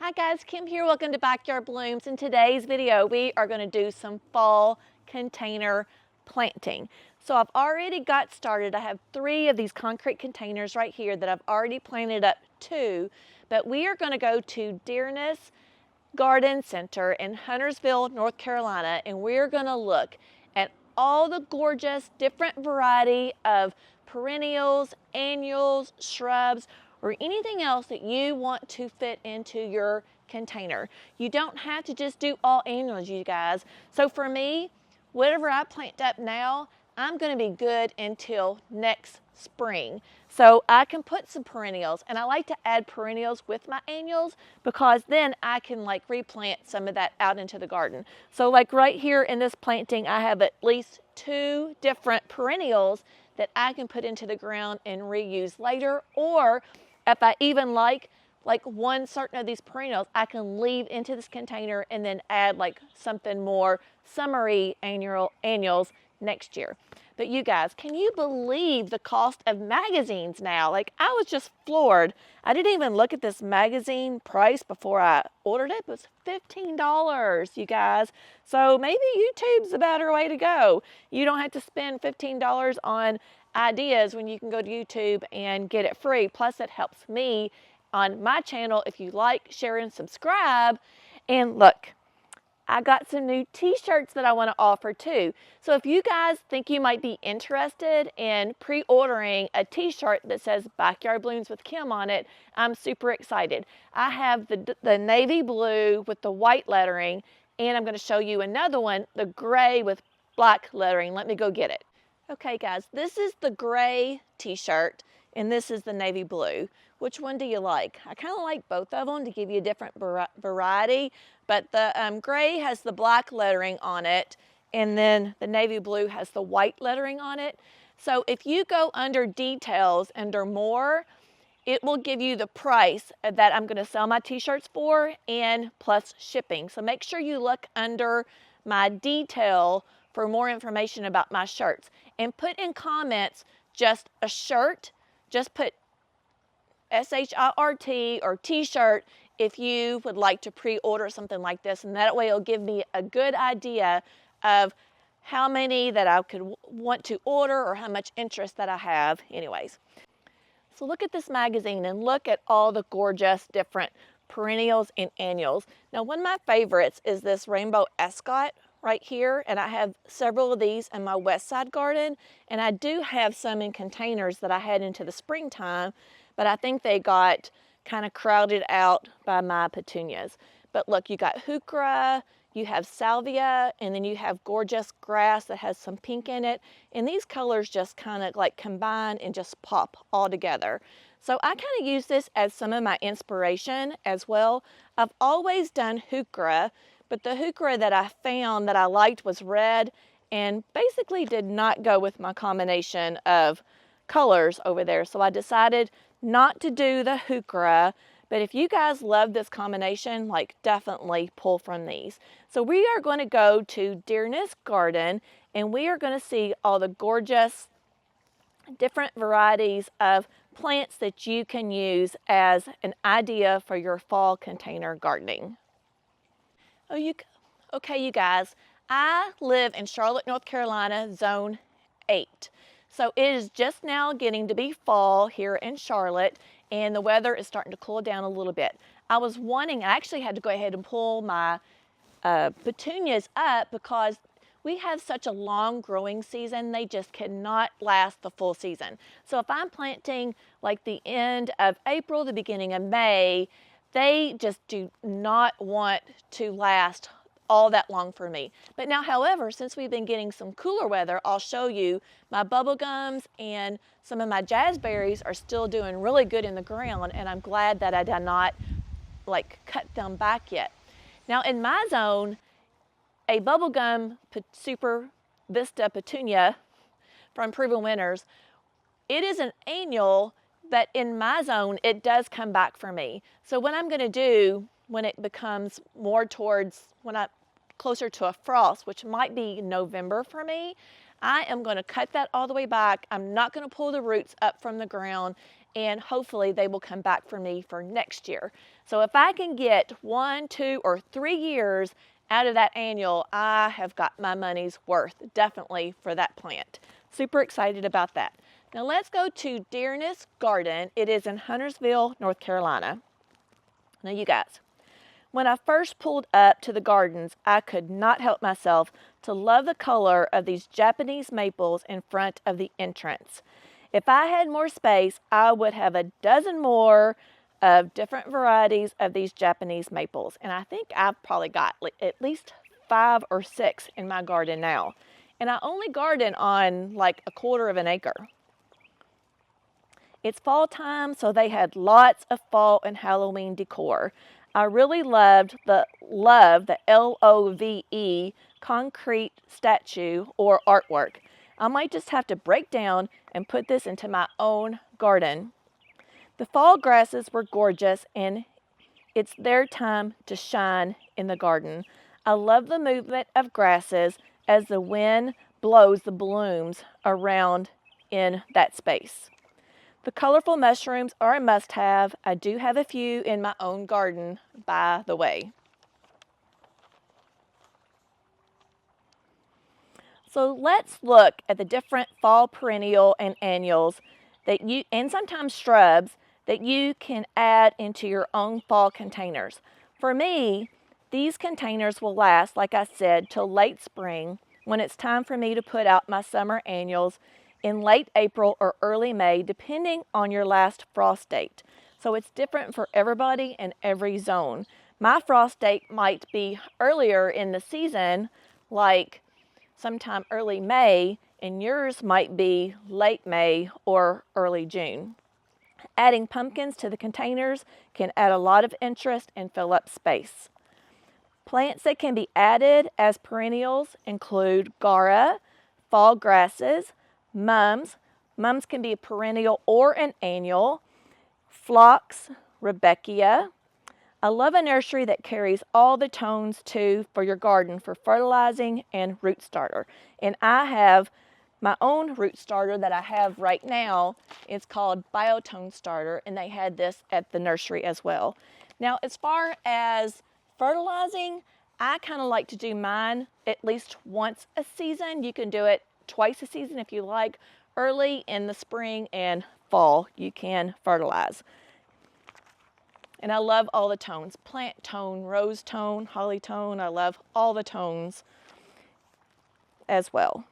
Hi guys, Kim here. Welcome to Backyard Blooms. In today's video, we are going to do some fall container planting. So I've already got started. I have 3 of these concrete containers right here that I've already planted up 2, but we are going to go to Deerness Garden Center in Huntersville, North Carolina, and we're going to look at all the gorgeous different variety of perennials, annuals, shrubs, or anything else that you want to fit into your container. You don't have to just do all annuals, you guys. So for me, whatever I plant up now, I'm going to be good until next spring. So I can put some perennials, and I like to add perennials with my annuals because then I can like replant some of that out into the garden. So like right here in this planting, I have at least 2 different perennials that I can put into the ground and reuse later, or if I even like one certain of these perennials, I can leave into this container and then add like something more summery annuals next year. But you guys, can you believe the cost of magazines now? Like, I was just floored. I didn't even look at this magazine price before I ordered it. It was $15, you guys. So maybe YouTube's a better way to go. You don't have to spend $15 on ideas when you can go to YouTube and get it free. Plus, it helps me on my channel if you like, share, and subscribe. And look, I got some new t-shirts that I want to offer too. So if you guys think you might be interested in pre-ordering a t-shirt that says Backyard Blooms with Kim on it, I'm super excited. I have the navy blue with the white lettering, and I'm going to show you another one, the gray with black lettering. Let me go get it. Okay guys, this is the gray t-shirt, and this is the navy blue. Which one do you like? I kind of like both of them to give you a different variety, but the gray has the black lettering on it, and then the navy blue has the white lettering on it. So if you go under details, under more, it will give you the price that I'm going to sell my t-shirts for, and plus shipping. So make sure you look under my detail for more information about my shirts, and put in comments just a shirt. Just put SHIRT or t-shirt if you would like to pre-order something like this, and that way it'll give me a good idea of how many that I could want to order or how much interest that I have. Anyways, so look at this magazine and look at all the gorgeous different perennials and annuals. Now, one of my favorites is this rainbow ascot right here, and I have several of these in my west side garden, and I do have some in containers that I had into the springtime, but I think they got kind of crowded out by my petunias. But look, you got heuchera, you have salvia, and then you have gorgeous grass that has some pink in it, and these colors just kind of like combine and just pop all together. So I kind of use this as some of my inspiration as well. I've always done heuchera, but the heuchera that I found that I liked was red, and basically did not go with my combination of colors over there. So I decided not to do the heuchera, but if you guys love this combination, like definitely pull from these. So we are going to go to Deerness Garden, and we are going to see all the gorgeous different varieties of plants that you can use as an idea for your fall container gardening. Okay, you guys, I live in Charlotte, North Carolina, Zone 8. So it is just now getting to be fall here in Charlotte, and the weather is starting to cool down a little bit. I actually had to go ahead and pull my petunias up because we have such a long growing season, they just cannot last the full season. So if I'm planting like the end of April, the beginning of May, they just do not want to last all that long for me. But now, however, since we've been getting some cooler weather, I'll show you my bubblegums and some of my jazzberries are still doing really good in the ground, and I'm glad that I did not like cut them back yet. Now in my zone, a bubblegum Super Vista petunia from Proven Winners, it is an annual, but in my zone, it does come back for me. So what I'm gonna do when it becomes more towards, closer to a frost, which might be November for me, I am going to cut that all the way back. I'm not going to pull the roots up from the ground, and hopefully they will come back for me for next year. So if I can get 1, 2, or 3 years out of that annual, I have got my money's worth, definitely, for that plant. Super excited about that. Now let's go to Deerness Garden. It is in Huntersville, North Carolina. Now you guys, when I first pulled up to the gardens, I could not help myself to love the color of these Japanese maples in front of the entrance. If I had more space, I would have a dozen more of different varieties of these Japanese maples. And I think I've probably got at least 5 or 6 in my garden now. And I only garden on like 1/4 of an acre. It's fall time, so they had lots of fall and Halloween decor. I really loved the LOVE concrete statue or artwork. I might just have to break down and put this into my own garden. The fall grasses were gorgeous, and it's their time to shine in the garden. I love the movement of grasses as the wind blows the blooms around in that space. The colorful mushrooms are a must-have. I do have a few in my own garden, by the way. So let's look at the different fall perennial and annuals and sometimes shrubs that you can add into your own fall containers. For me, these containers will last, like I said, till late spring, when it's time for me to put out my summer annuals in late April or early May, depending on your last frost date. So it's different for everybody in every zone. My frost date might be earlier in the season, like sometime early May, and yours might be late May or early June. Adding pumpkins to the containers can add a lot of interest and fill up space. Plants that can be added as perennials include gaura, fall grasses, mums. Mums can be a perennial or an annual. Phlox, Rebecca. I love a nursery that carries all the tones too for your garden for fertilizing and root starter. And I have my own root starter that I have right now. It's called Biotone Starter, and they had this at the nursery as well. Now, as far as fertilizing, I kind of like to do mine at least once a season. You can do it twice a season if you like. Early in the spring and fall, you can fertilize. And I love all the tones. Plant tone, rose tone, holly tone. I love all the tones as well.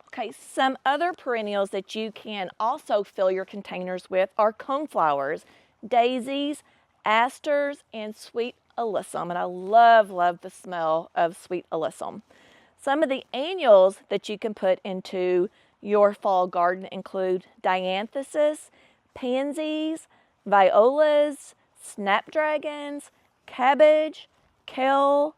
Okay, some other perennials that you can also fill your containers with are coneflowers, daisies, asters, and sweet alyssum. And I love the smell of sweet alyssum. Some of the annuals that you can put into your fall garden include dianthesis, pansies, violas, snapdragons, cabbage, kale,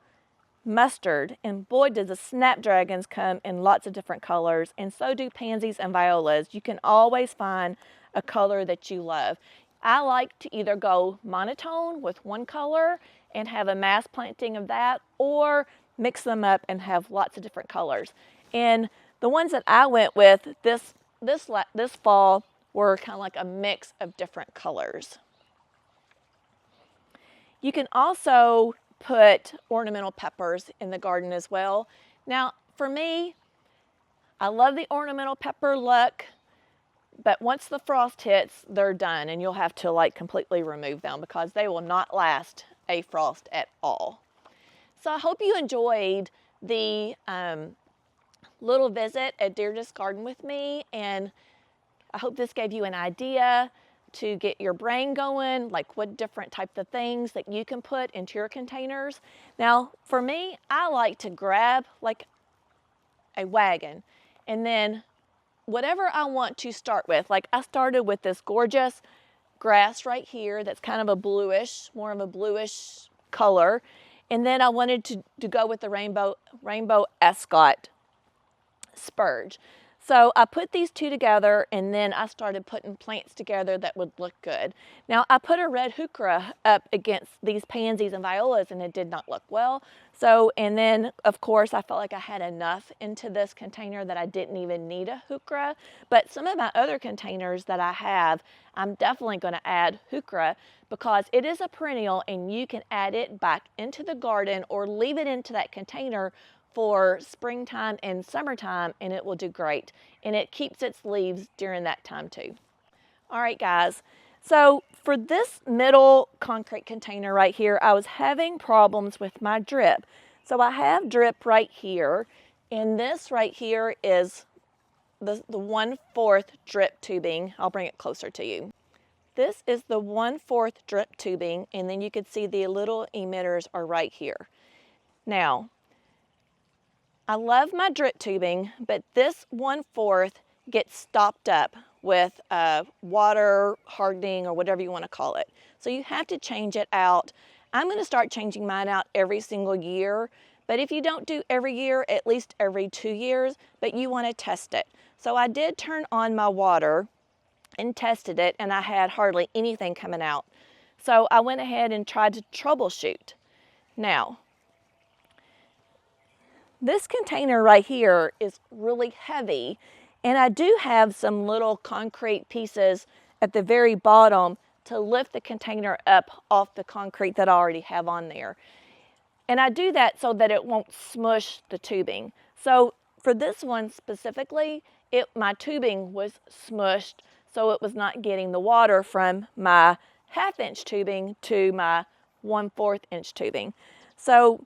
mustard. And boy, does the snapdragons come in lots of different colors, and so do pansies and violas. You can always find a color that you love. I like to either go monotone with one color and have a mass planting of that, or mix them up and have lots of different colors. And the ones that I went with this fall were kind of like a mix of different colors. You can also put ornamental peppers in the garden as well. Now, for me, I love the ornamental pepper look, but once the frost hits, they're done, and you'll have to like completely remove them because they will not last a frost at all. So I hope you enjoyed the little visit at Deerness Garden with me, and I hope this gave you an idea to get your brain going, like what different types of things that you can put into your containers. Now, for me, I like to grab like a wagon, and then whatever I want to start with, like I started with this gorgeous grass right here that's kind of a bluish, more of a bluish color. And then I wanted to go with the rainbow ascot spurge. So I put these two together, and then I started putting plants together that would look good. Now I put a red heuchera up against these pansies and violas, and it did not look well. So, and then of course I felt like I had enough into this container that I didn't even need a heuchera. But some of my other containers that I have, I'm definitely going to add heuchera because it is a perennial, and you can add it back into the garden or leave it into that container for springtime and summertime, and it will do great. And it keeps its leaves during that time too. All right, guys. So for this middle concrete container right here, I was having problems with my drip. So I have drip right here, and this right here is the 1/4 drip tubing. I'll bring it closer to you. This is the 1/4 drip tubing, and then you can see the little emitters are right here. Now, I love my drip tubing, but this 1/4 gets stopped up with water hardening or whatever you want to call it. So you have to change it out. I'm going to start changing mine out every single year, but if you don't do every year, at least every 2 years, but you want to test it. So I did turn on my water and tested it, and I had hardly anything coming out. So I went ahead and tried to troubleshoot. Now, this container right here is really heavy, and I do have some little concrete pieces at the very bottom to lift the container up off the concrete that I already have on there. And I do that so that it won't smush the tubing. So for this one specifically, my tubing was smushed, so it was not getting the water from my 1/2 inch tubing to my 1/4 inch tubing. So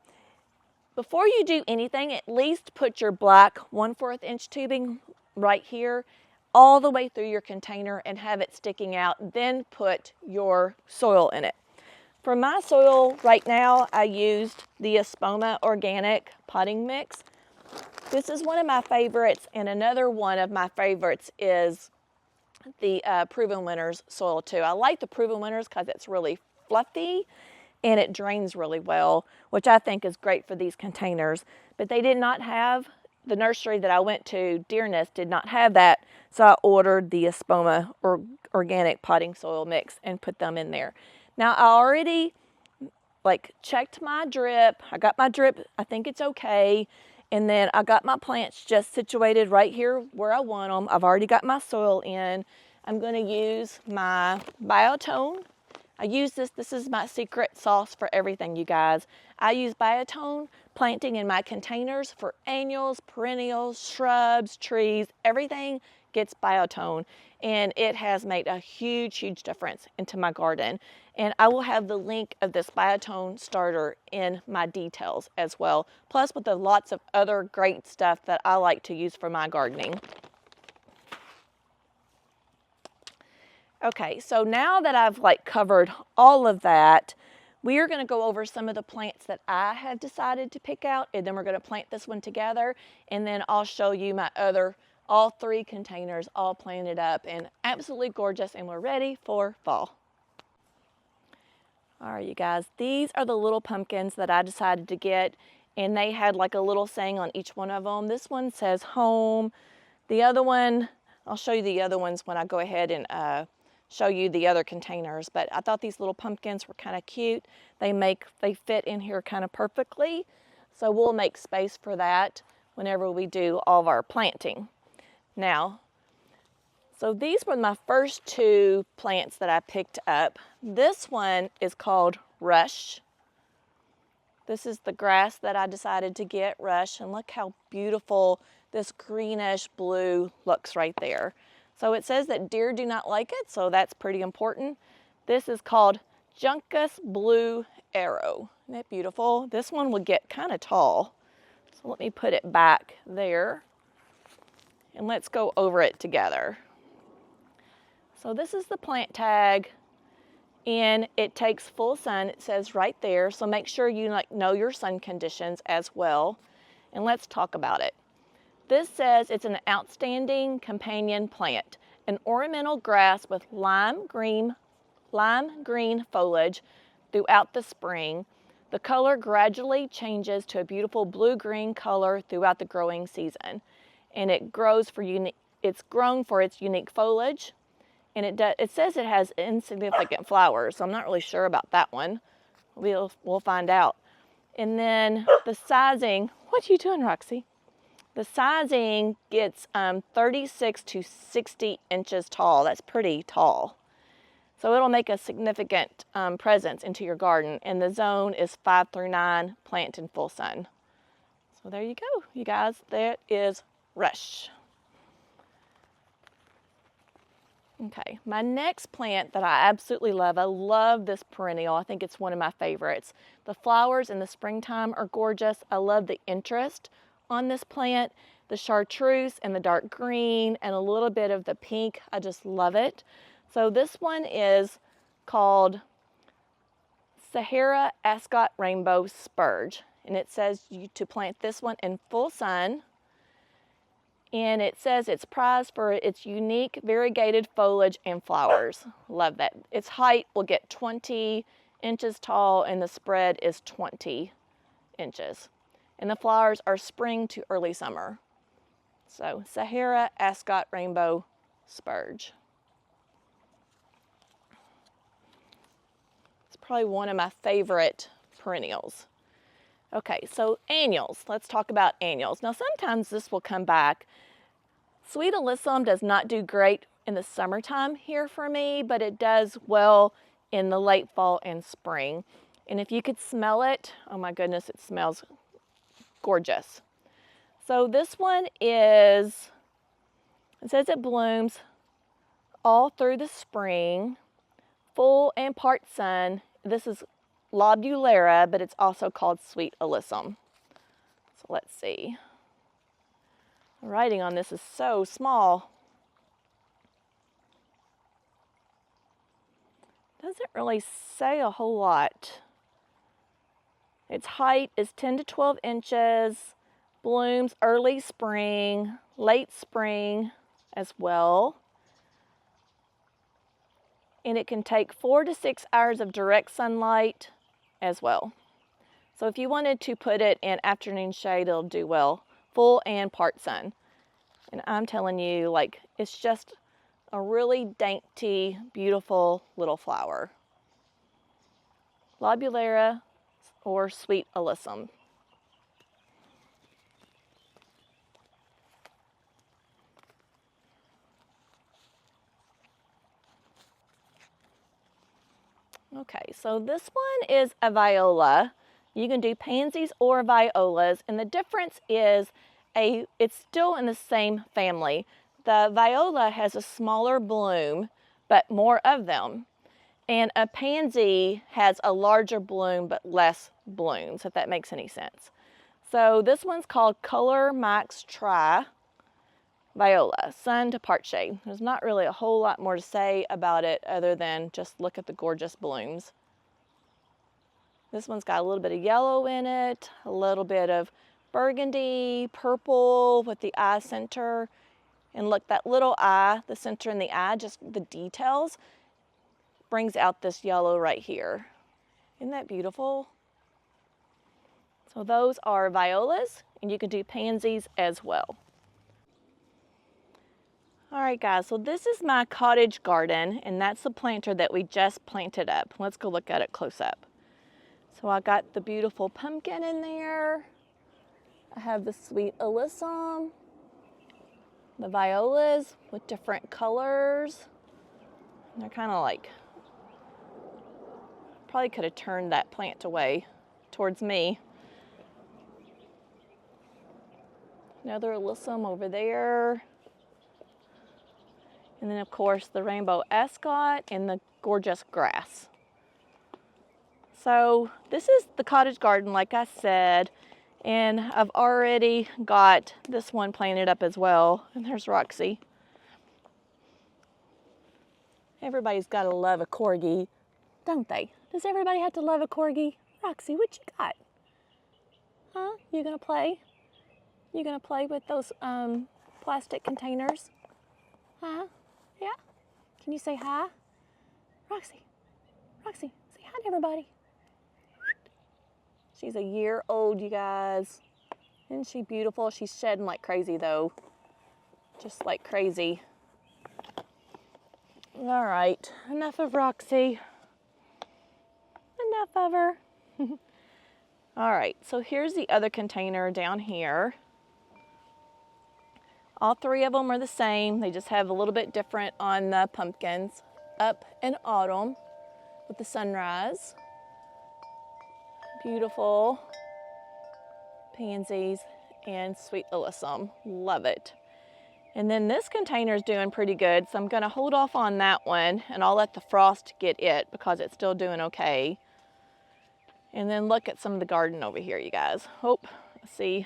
before you do anything, at least put your black 1/4 inch tubing right here all the way through your container and have it sticking out, then put your soil in it. For my soil right now, I used the Espoma Organic Potting Mix. This is one of my favorites, and another one of my favorites is the Proven Winners soil too. I like the Proven Winners because it's really fluffy and it drains really well, which I think is great for these containers. But they did not have, the nursery that I went to, Deerness, did not have that, so I ordered the Espoma Organic Potting Soil Mix and put them in there. Now I already checked my drip. I got my drip, I think it's okay. And then I got my plants just situated right here where I want them. I've already got my soil in. I'm going to use my Biotone. I use this is my secret sauce for everything, you guys. I use Biotone planting in my containers for annuals, perennials, shrubs, trees, everything gets Biotone. And it has made a huge, huge difference into my garden. And I will have the link of this Biotone starter in my details as well, plus with the lots of other great stuff that I like to use for my gardening. Okay, so now that I've covered all of that, we are going to go over some of the plants that I have decided to pick out, and then we're going to plant this one together, and then I'll show you my all 3 containers all planted up and absolutely gorgeous, and we're ready for fall. All right, you guys, these are the little pumpkins that I decided to get, and they had a little saying on each one of them. This one says home. The other one, I'll show you the other ones when I go ahead and show you the other containers, but I thought these little pumpkins were kind of cute. They fit in here kind of perfectly, so we'll make space for that whenever we do all of our planting. Now, so these were my first 2 plants that I picked up. This one is called Rush. This is the grass that I decided to get, Rush, and look how beautiful this greenish blue looks right there. So it says that deer do not like it, so that's pretty important. This is called Juncus Blue Arrow. Isn't that beautiful? This one would get kind of tall. So let me put it back there, and let's go over it together. So this is the plant tag, and it takes full sun, it says right there, so make sure you know your sun conditions as well. And let's talk about it. This says it's an outstanding companion plant, an ornamental grass with lime green foliage throughout the spring. The color gradually changes to a beautiful blue-green color throughout the growing season. and it grows for it's grown for its unique foliage, and it says it has insignificant flowers, so I'm not really sure about that one. We'll find out. And then the sizing, what are you doing, Roxy? The sizing gets 36 to 60 inches tall. That's pretty tall. So it'll make a significant presence into your garden. And the zone is 5 through 9, plant in full sun. So there you go, you guys. That is Rush. Okay, my next plant that I absolutely love, I love this perennial. I think it's one of my favorites. The flowers in the springtime are gorgeous. I love the interest on this plant, the chartreuse and the dark green and a little bit of the pink. I just love it. So this one is called Sahara Ascot Rainbow Spurge, and it says to plant this one in full sun. And it says it's prized for its unique variegated foliage and flowers. Love that. Its height will get 20 inches tall and the spread is 20 inches. And the flowers are spring to early summer. So Sahara Ascot Rainbow Spurge. It's probably one of my favorite perennials. Okay, so annuals. Let's talk about annuals. Now sometimes this will come back. Sweet alyssum does not do great in the summertime here for me, but it does well in the late fall and spring. And if you could smell it, oh my goodness, it smells gorgeous. So this one is, it says it blooms all through the spring, full and part sun. This is lobulera, but it's also called sweet alyssum. So let's see. The writing on this is so small. Doesn't really say a whole lot. Its height is 10 to 12 inches, blooms early spring, late spring as well. And it can take 4 to 6 hours of direct sunlight as well. So if you wanted to put it in afternoon shade, it'll do well, full and part sun. And I'm telling you, like, it's just a really dainty, beautiful little flower. Lobulera or sweet alyssum. Okay, so this one is a viola. You can do pansies or violas, and the difference is it's still in the same family. The viola has a smaller bloom, but more of them. And a pansy has a larger bloom, but less blooms, if that makes any sense. So this one's called Color Max Tri Viola, sun to part shade. There's not really a whole lot more to say about it other than just look at the gorgeous blooms. This one's got a little bit of yellow in it, a little bit of burgundy, purple with the eye center. And look, that little eye, the center in the eye, just the details, brings out this yellow right here. Isn't that beautiful? So those are violas, and you can do pansies as well. All right, guys, so this is my cottage garden, and that's the planter that we just planted up. Let's go look at it close up. So I got the beautiful pumpkin in there. I have the sweet alyssum, the violas with different colors. They're kind of like, probably could have turned that plant away towards me. Another alyssum over there. And then, of course, the rainbow ascot and the gorgeous grass. So this is the cottage garden, like I said, and I've already got this one planted up as well. And there's Roxy. Everybody's got to love a corgi, don't they? Does everybody have to love a corgi? Roxy, what you got? Huh? You gonna play? You gonna play with those plastic containers? Huh? Yeah? Can you say hi? Roxy, Roxy, say hi to everybody. She's a year old, you guys. Isn't she beautiful? She's shedding like crazy though. just like crazy. All right, enough of Roxy. Enough of her. All right, so here's the other container down here. All three of them are the same. They just have a little bit different on the pumpkins. Up in autumn with the sunrise. Beautiful pansies and sweet alyssum. Love it. And then this container is doing pretty good, so I'm going to hold off on that one and I'll let the frost get it because it's still doing okay. And then look at some of the garden over here, you guys. Oh, see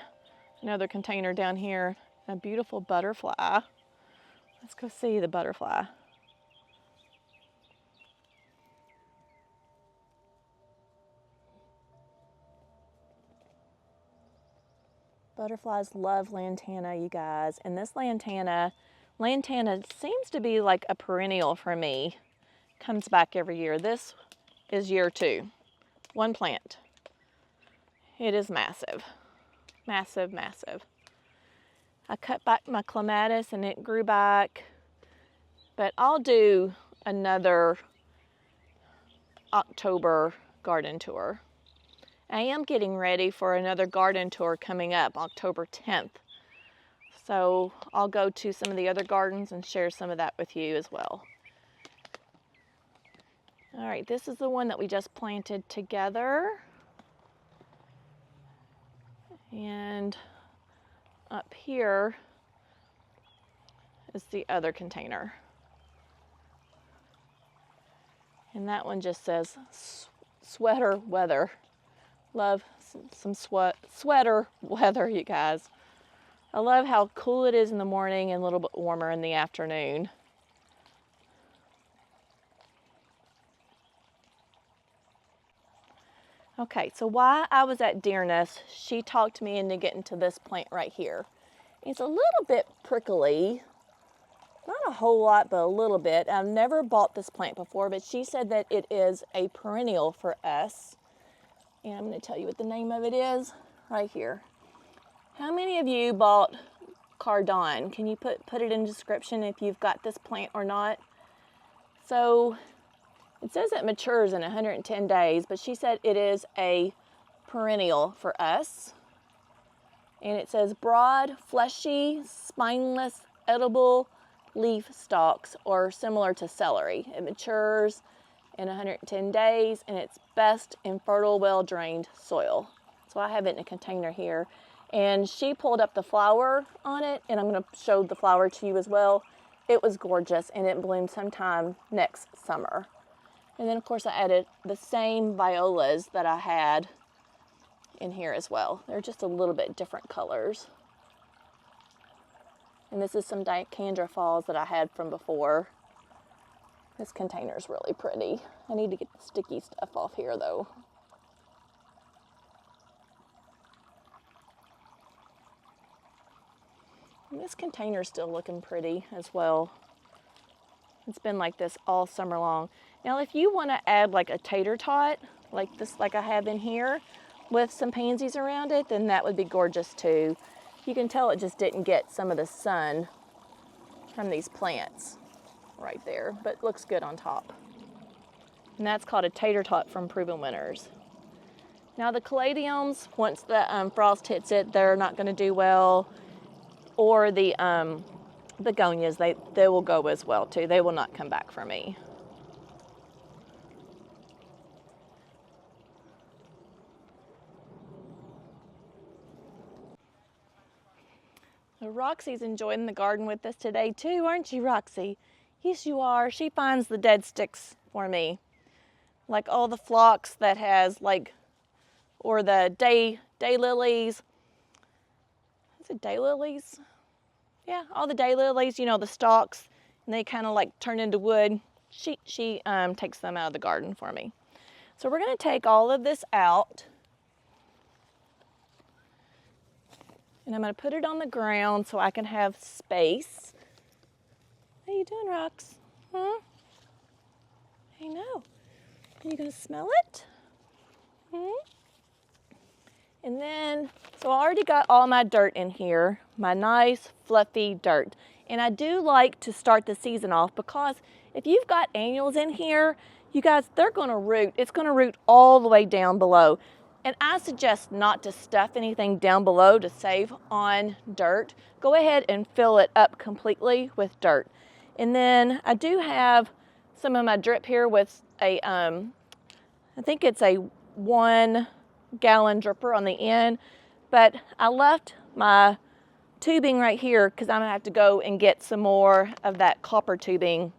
another container down here. A beautiful butterfly. Let's go see the butterfly. Butterflies love lantana, you guys. And this lantana seems to be like a perennial for me. Comes back every year. This is year 2. One plant. It is massive. Massive, massive. I cut back my clematis and it grew back, but I'll do another October garden tour. I am getting ready for another garden tour coming up October 10th. So I'll go to some of the other gardens and share some of that with you as well. All right, this is the one that we just planted together. And up here is the other container. And that one just says sweater weather. Love some sweater weather, you guys. I love how cool it is in the morning and a little bit warmer in the afternoon. Okay, so while I was at Deerness, she talked me into getting to this plant right here. It's a little bit prickly, not a whole lot, but a little bit. I've never bought this plant before, but she said that it is a perennial for us. And I'm going to tell you what the name of it is right here. How many of you bought Cardoon? Can you put it in the description if you've got this plant or not? So it says it matures in 110 days, but she said it is a perennial for us. And it says broad, fleshy, spineless, edible leaf stalks, or similar to celery. It matures in 110 days, and it's best in fertile, well-drained soil. So I have it in a container here. And she pulled up the flower on it, and I'm going to show the flower to you as well. It was gorgeous, and it bloomed sometime next summer. And then, of course, I added the same violas that I had in here as well. They're just a little bit different colors. And this is some Dicandra falls that I had from before. This container is really pretty. I need to get the sticky stuff off here, though. And this container is still looking pretty as well. It's been like this all summer long. Now, if you want to add like a tater tot, like this, like I have in here, with some pansies around it, then that would be gorgeous too. You can tell it just didn't get some of the sun from these plants right there, but it looks good on top. And that's called a tater tot from Proven Winners. Now the caladiums, once the frost hits it, they're not going to do well. Or the begonias, they will go as well too. They will not come back for me. So Roxy's enjoying the garden with us today too, aren't you, Roxy? Yes, you are. She finds the dead sticks for me. Like all the phlox that has like, or the daylilies. Is it daylilies? Yeah, all the daylilies, you know, the stalks, and they kind of like turn into wood. She takes them out of the garden for me. So we're going to take all of this out. And I'm going to put it on the ground so I can have space. How you doing, Rox? Huh? I know. Are you going to smell it? And then, so I already got all my dirt in here, my nice fluffy dirt. And I do like to start the season off because if you've got annuals in here, you guys, they're gonna root. It's gonna root all the way down below. And I suggest not to stuff anything down below to save on dirt. Go ahead and fill it up completely with dirt. And then I do have some of my drip here with a, I think it's a 1 gallon dripper on the end, but I left my tubing right here because I'm gonna have to go and get some more of that copper tubing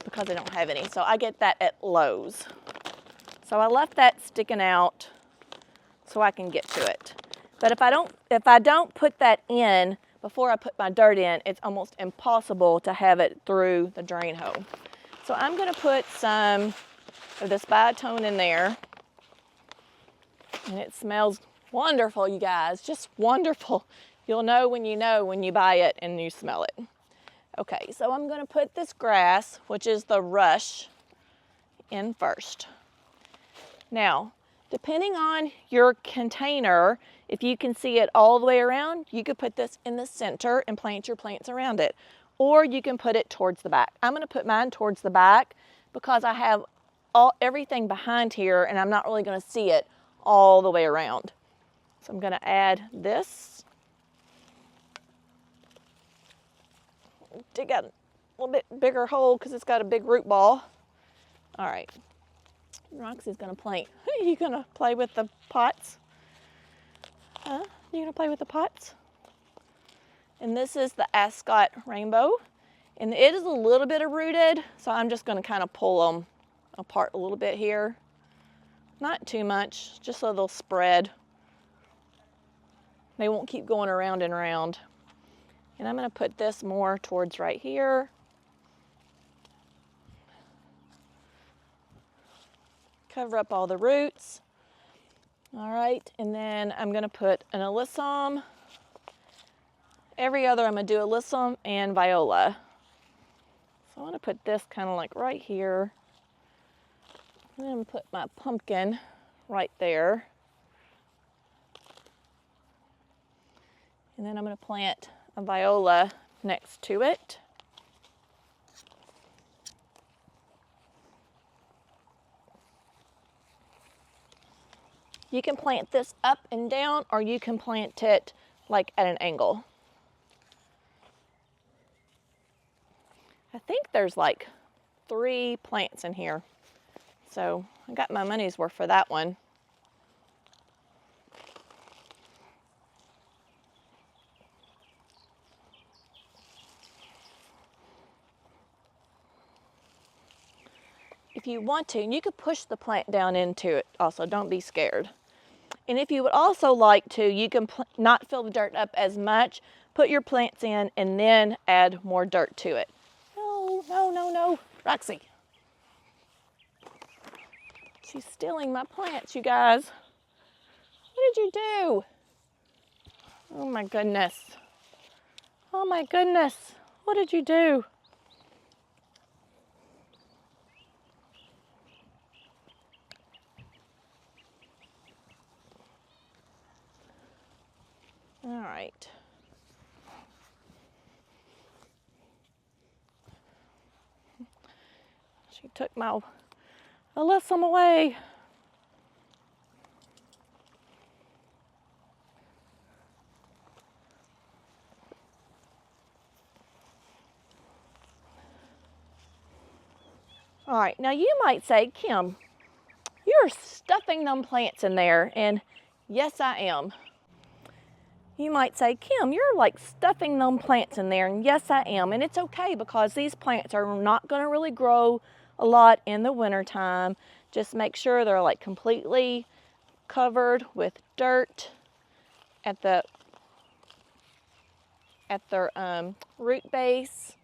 because I don't have any. So I get that at Lowe's. So I left that sticking out so I can get to it. But if I don't put that in before I put my dirt in, it's almost impossible to have it through the drain hole. So I'm gonna put some of this biotone in there. And it smells wonderful, you guys, just wonderful. You'll know when you buy it and you smell it. Okay, so I'm gonna put this grass, which is the rush, in first. Now, depending on your container, if you can see it all the way around, you could put this in the center and plant your plants around it. Or you can put it towards the back. I'm gonna put mine towards the back because I have everything behind here and I'm not really gonna see it all the way around. So I'm gonna add this. Dig out a little bit bigger hole because it's got a big root ball. All right. Roxy's gonna plant. Are you gonna play with the pots? Huh? You gonna play with the pots? And this is the Ascot Rainbow. And it is a little bit rooted, so I'm just gonna kind of pull them apart a little bit here. Not too much, just so they'll spread. They won't keep going around and around. And I'm gonna put this more towards right here. Cover up all the roots. All right, and then I'm gonna put an alyssum. Every other I'm gonna do alyssum and viola. So I'm gonna put this kind of like right here. And then I'm gonna put my pumpkin right there. And then I'm gonna plant a viola next to it. You can plant this up and down, or you can plant it like at an angle. I think there's like 3 plants in here. So I got my money's worth for that one. If you want to, and you could push the plant down into it also, don't be scared. And if you would also like to, you can not fill the dirt up as much, put your plants in, and then add more dirt to it. No, no, no, no, Roxy. She's stealing my plants, you guys. What did you do? Oh my goodness. Oh my goodness. What did you do? All right. She took my alyssum away. All right, now you might say, Kim, you're stuffing them plants in there, and yes, I am. You might say, Kim, you're like stuffing them plants in there, and yes, I am. And it's okay because these plants are not gonna really grow a lot in the winter time. Just make sure they're like completely covered with dirt at their root base.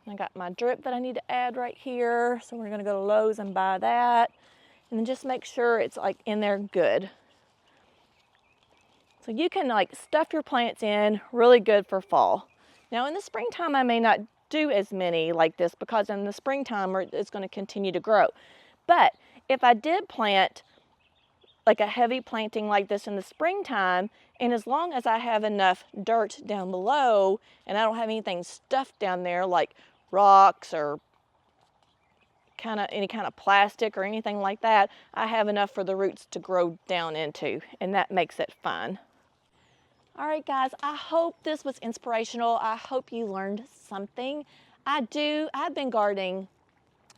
I got my drip that I need to add right here. So we're gonna go to Lowe's and buy that. And then just make sure it's like in there good. So you can like stuff your plants in really good for fall. Now in the springtime, I may not do as many like this because in the springtime it's gonna continue to grow. But if I did plant like a heavy planting like this in the springtime, and as long as I have enough dirt down below and I don't have anything stuffed down there like rocks or any kind of plastic or anything like that, I have enough for the roots to grow down into, and that makes it fun. All right, guys, I hope this was inspirational. I hope you learned something. I've been gardening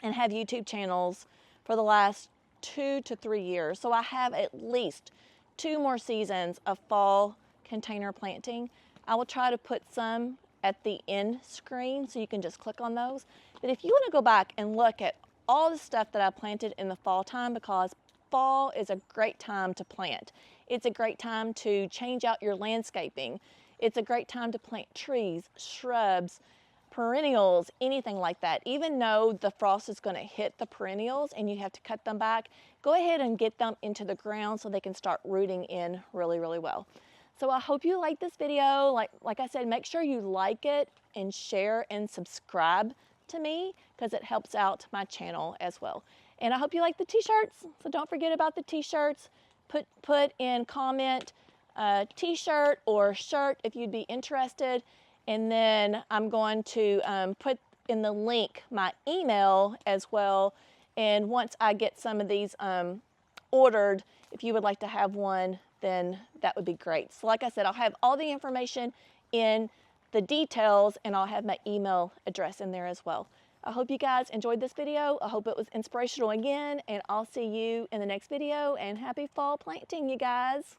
and have YouTube channels for the last 2 to 3 years. So I have at least 2 more seasons of fall container planting. I will try to put some at the end screen so you can just click on those. But if you want to go back and look at all the stuff that I planted in the fall time, because fall is a great time to plant. It's a great time to change out your landscaping. It's a great time to plant trees, shrubs, perennials, anything like that. Even though the frost is going to hit the perennials and you have to cut them back, go ahead and get them into the ground so they can start rooting in really, really well. So I hope you like this video. Like I said, make sure you like it and share and subscribe to me, because it helps out my channel as well. And I hope you like the t-shirts. So don't forget about the t-shirts. Put in comment t-shirt or shirt if you'd be interested. And then I'm going to put in the link my email as well. And once I get some of these ordered, if you would like to have one, then that would be great. So like I said, I'll have all the information in the details, and I'll have my email address in there as well. I hope you guys enjoyed this video. I hope it was inspirational again, and I'll see you in the next video, and happy fall planting, you guys.